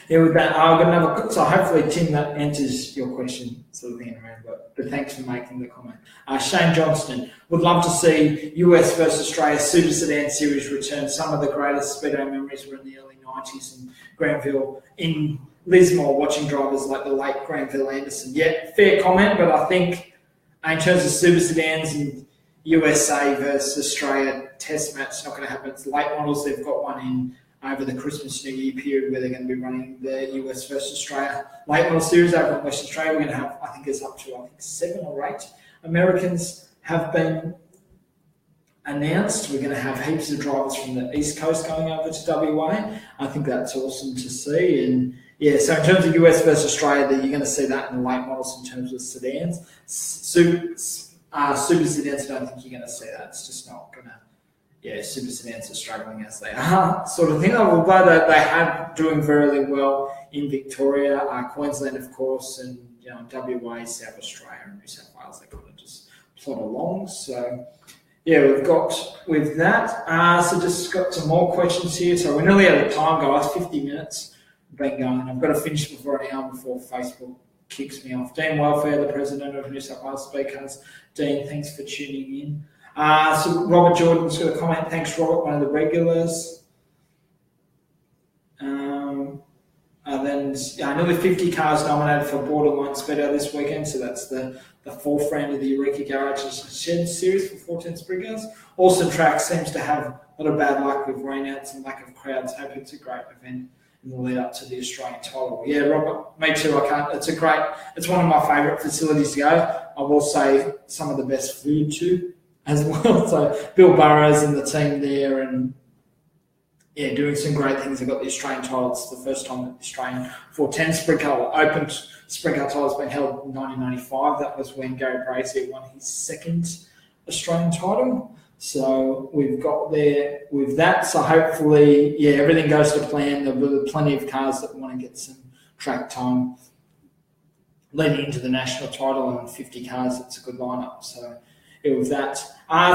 Yeah, with that, I've got another. So hopefully, Tim, that answers your question, sort of thing around. But thanks for making the comment. Shane Johnston would love to see US versus Australia Super Sedan Series return. Some of the greatest speedo memories were in the early '90s in Granville, in Lismore, watching drivers like the late Granville Anderson. Yeah, fair comment, but I think in terms of Super Sedans in USA versus Australia test match, it's not going to happen. It's late models. They've got one in over the Christmas New Year period where they're going to be running the US versus Australia late model series over in Western Australia. We're going to have, I think it's up to 7 or 8 Americans have been announced. We're going to have heaps of drivers from the East Coast going over to WA. I think that's awesome to see. And yeah, so in terms of US versus Australia, you're going to see that in the late models in terms of sedans. Super sedans, I don't think you're going to see that. It's just not going to. Yeah, super sedans are struggling as they are, sort of thing. Although they have doing very well in Victoria, Queensland, of course, and WA, South Australia, and New South Wales. They kind of just plod along. So yeah, we've got with that. So just got some more questions here. So we're nearly out of time, guys. 50 minutes been going. I've got to finish before an hour before Facebook kicks me off. Dean Welfare, the president of New South Wales Speakers. Dean, thanks for tuning in. So Robert Jordan's got a comment. Thanks, Robert, one of the regulars. Then nearly 50 cars nominated for Borderline Speedo this weekend. So that's the fourth round of the Eureka Garages Shed Series for 14 sprint cars. Awesome track, seems to have a lot of bad luck with rainouts and lack of crowds. Hope it's a great event in the lead up to the Australian title. Yeah, Robert, me too. It's one of my favourite facilities to go. I will say some of the best food too as well. So Bill Burrows and the team there, and yeah, doing some great things. They've got the Australian title. It's the first time that the Australian 410 sprint car open sprint car title has been held in 1995. That was when Gary Brazier won his second Australian title. So we've got there with that. So hopefully, yeah, everything goes to plan. There'll be plenty of cars that want to get some track time leading into the national title, and 50 cars. It's a good lineup. So yeah, with that.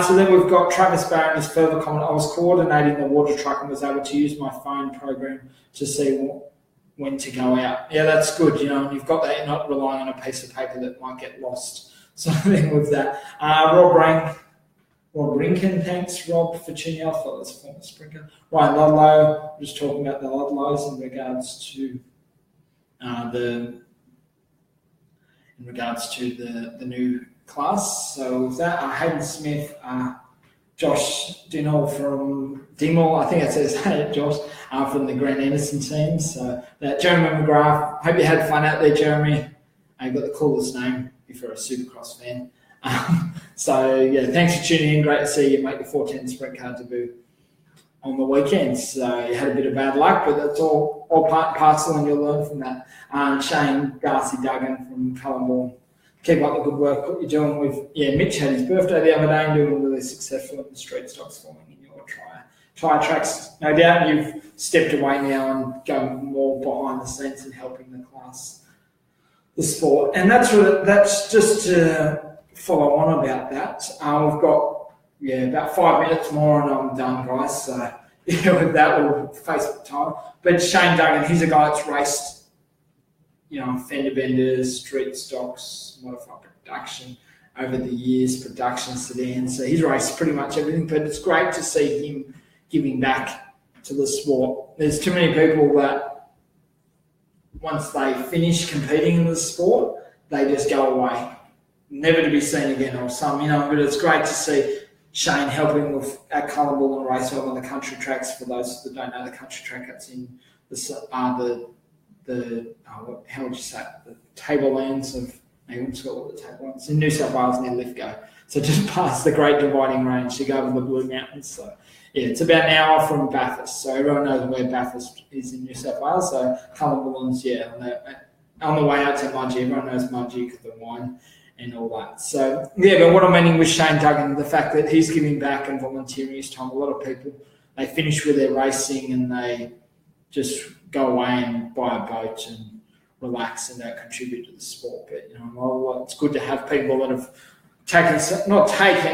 So then we've got Travis Barron, his further comment. I was coordinating the water truck and was able to use my phone program to see when to go out. Yeah, that's good. And you've got that. You're not relying on a piece of paper that might get lost. So then with that, Rob Rinken, thanks, Rob, for tuning out. I thought that's a former sprinter. Ryan Ludlow, just talking about the Ludlows in regards to the new class. So with that, Hayden Smith, Josh Dinall from Dimmel, I think it says hey, Josh, from the Grant Anderson team. So that Jeremy McGrath, hope you had fun out there, Jeremy. You've got the coolest name if you're a Supercross fan. So yeah, thanks for tuning in. Great to see you make the 410 sprint car debut on the weekend. So you had a bit of bad luck, but that's all part and parcel, and you'll learn from that. Shane Darcy Duggan from Cullenborn. Keep up the good work, what you're doing with, Mitch had his birthday the other day and doing really successful in the street stocks forming in your tire tracks. No doubt you've stepped away now and going more behind the scenes and helping the class, the sport. And that's just to follow on about that. We've got, about 5 minutes more and I'm done, guys. So with that, we'll Facebook time. But Shane Duggan, he's a guy that's raced, fender benders, street stocks, modified production over the years, production sedans. So he's raced pretty much everything, but it's great to see him giving back to the sport. There's too many people that once they finish competing in the sport, they just go away, never to be seen again or some, but it's great to see Shane helping with at Cullenborn and Racewell on the country tracks. For those that don't know, the country track, that's in how would you say it? The tablelands of, maybe what's called the tablelands in New South Wales near Lithgow. So just past the Great Dividing Range to go over the Blue Mountains. So yeah, it's about an hour from Bathurst. So everyone knows where Bathurst is in New South Wales. So Cullenborn's, on the way out to Mudgee. Everyone knows Mudgee because of the wine and all that. So but what I'm meaning with Shane Duggan, the fact that he's giving back and volunteering his time. A lot of people, they finish with their racing and they just go away and buy a boat and relax and don't contribute to the sport. But it's good to have people that have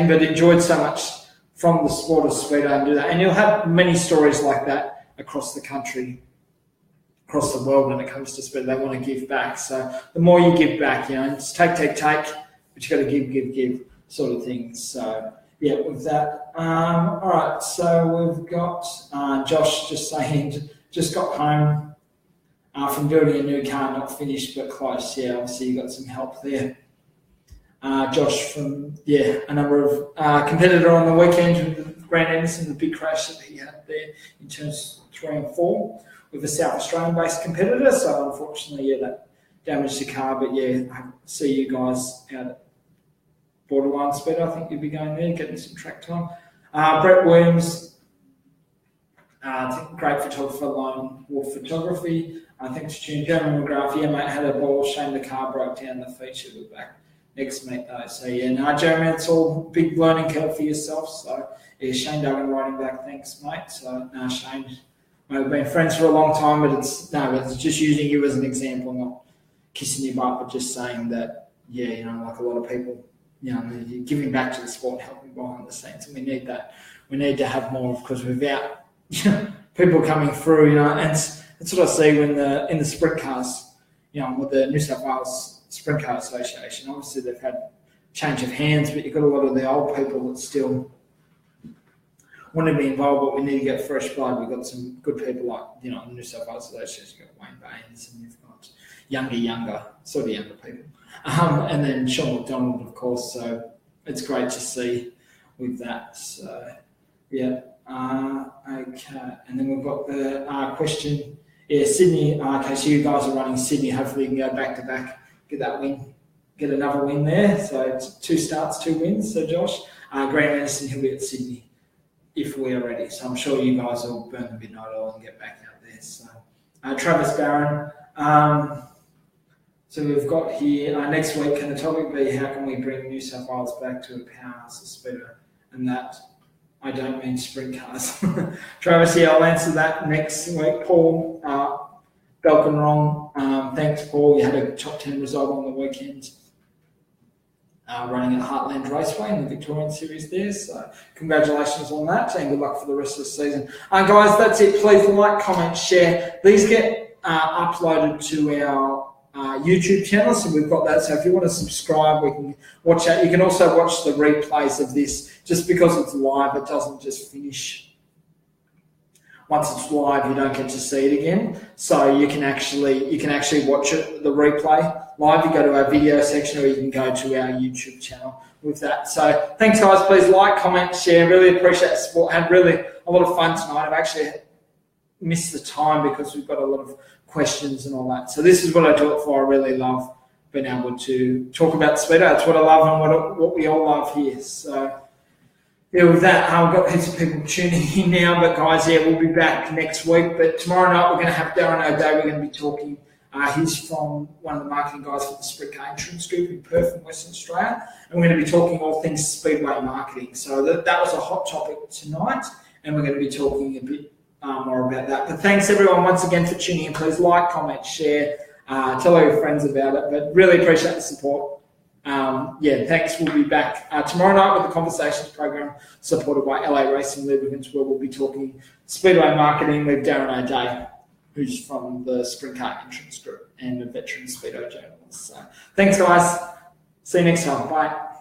but enjoyed so much from the sport of speedo and do that. And you'll have many stories like that across the country, across the world when it comes to speedo. They want to give back. So the more you give back, it's take, but you got to give sort of thing. So yeah, with that. All right, so we've got Josh just saying, just got home from building a new car, not finished but close. Yeah, obviously you got some help there. Josh from, a number of competitor on the weekend with Grant Anderson, the big crash that he had there in turns 3 and 4 with a South Australian-based competitor. So unfortunately, that damaged the car. But I see you guys out at Borderline Speed. I think you'll be going there, getting some track time. Brett Williams, great photographer, Lone Wolf Photography. Thanks for tuning in. Jeremy McGrath, yeah, mate, had a ball. Shame the car broke down the feature. We're back next meet though. So yeah, no, Jeremy, it's all big learning curve for yourself. So yeah, Shane Duggan writing back, thanks, mate. So no, Shane, mate, we've been friends for a long time, but it's just using you as an example, not kissing you butt, but just saying that, yeah, you know, like a lot of people, you know, you're giving back to the sport, helping behind the scenes, and we need that. We need to have more, because without people coming through, you know, and that's what I see when in the sprint cars, you know, with the New South Wales Sprint Car Association. Obviously, they've had change of hands, but you've got a lot of the old people that still want to be involved, but we need to get fresh blood. We've got some good people like, you know, the New South Wales Association. You've got Wayne Baines, and you've got younger people. And then Sean McDonald, of course. So it's great to see with that. So, yeah. Okay. And then we've got the question. Yeah, Sydney. Okay, so you guys are running Sydney. Hopefully you can go back to back, get that win, get another win there. So it's 2 starts, 2 wins. So Josh, Grant Anderson, he'll be at Sydney if we're ready. So I'm sure you guys will burn the midnight oil and get back out there. So Travis Barron. So we've got here next week. Can the topic be how can we bring New South Wales back to a powerhouse of speedo? And that I don't mean sprint cars. Travis, yeah, I'll answer that next week. Paul, Belkin wrong. Thanks, Paul. You had a top 10 result on the weekend running at Heartland Raceway in the Victorian Series there. So congratulations on that and good luck for the rest of the season. Guys, that's it. Please like, comment, share. These get uploaded to our YouTube channel, so we've got that. So if you want to subscribe, we can watch that. You can also watch the replays of this. Just because it's live, it doesn't just finish. Once it's live, you don't get to see it again. So you can actually watch it, the replay live. You go to our video section, or you can go to our YouTube channel with that. So thanks, guys. Please like, comment, share. Really appreciate the support. Had really a lot of fun tonight. I've actually missed the time because we've got a lot of questions and all that. So this is what I do it for. I really love being able to talk about Speedo. That's what I love and what we all love here. So yeah, with that, I've got heaps of people tuning in now. But guys, yeah, we'll be back next week. But tomorrow night we're going to have Darren O'Day. We're going to be talking. He's from one of the marketing guys for the Sprint Car Insurance Group in Perth in Western Australia. And we're going to be talking all things Speedway marketing. So that was a hot topic tonight. And we're going to be talking a bit more about that. But thanks everyone once again for tuning in. Please like, comment, share, tell all your friends about it. But really appreciate the support. Yeah, thanks. We'll be back tomorrow night with the Conversations program supported by LA Racing Lubricants, where we'll be talking Speedway marketing with Darren O'Day, who's from the Sprint Car Insurance Group and a veteran Speedo journalist. So thanks, guys. See you next time. Bye.